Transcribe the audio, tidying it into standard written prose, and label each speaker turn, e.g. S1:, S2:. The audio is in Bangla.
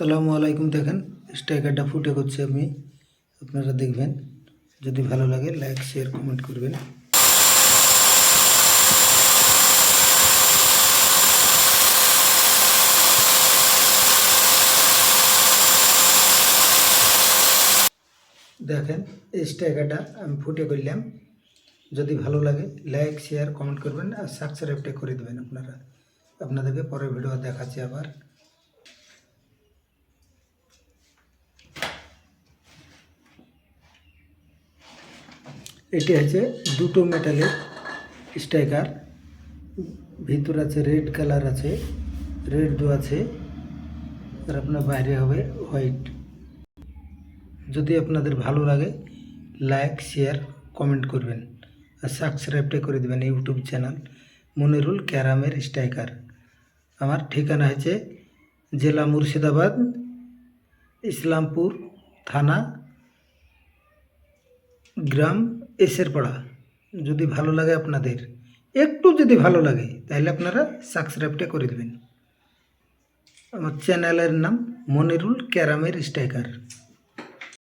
S1: আসসালামু আলাইকুম। দেখেন স্ট্রাইকারটা ফুটে করছে আমি, আপনারা দেখবেন। যদি ভালো লাগে লাইক শেয়ার কমেন্ট করবেন। দেখেন এই স্ট্রাইকারটা আমি ফুটে করলাম। যদি ভালো লাগে লাইক শেয়ার কমেন্ট করবেন আর সাবস্ক্রাইবটা করে দেবেন আপনারা। আপনাদেরকে পরের ভিডিও দেখাচ্ছি আবার। এটি আছে দুটো মেটালের স্ট্রাইকার, ভিতর আছে রেড কালার আছে, রেড দু আছে, আর আপনার বাইরে হবে হোয়াইট। যদি আপনাদের ভালো লাগে লাইক শেয়ার কমেন্ট করবেন আর সাবস্ক্রাইবটা করে দেবেন ইউটিউব চ্যানেল মনিরুল ক্যারামের স্ট্রাইকার। আমার ঠিকানা হচ্ছে জেলা মুর্শিদাবাদ, ইসলামপুর থানা, গ্রাম এসেরপাড়া। যদি ভালো লাগে আপনাদের, একটু যদি ভালো লাগে তাহলে আপনারা সাবস্ক্রাইবটা করে দেবেন। আমার চ্যানেলের নাম মনিরুল ক্যারামের স্ট্রাইকার।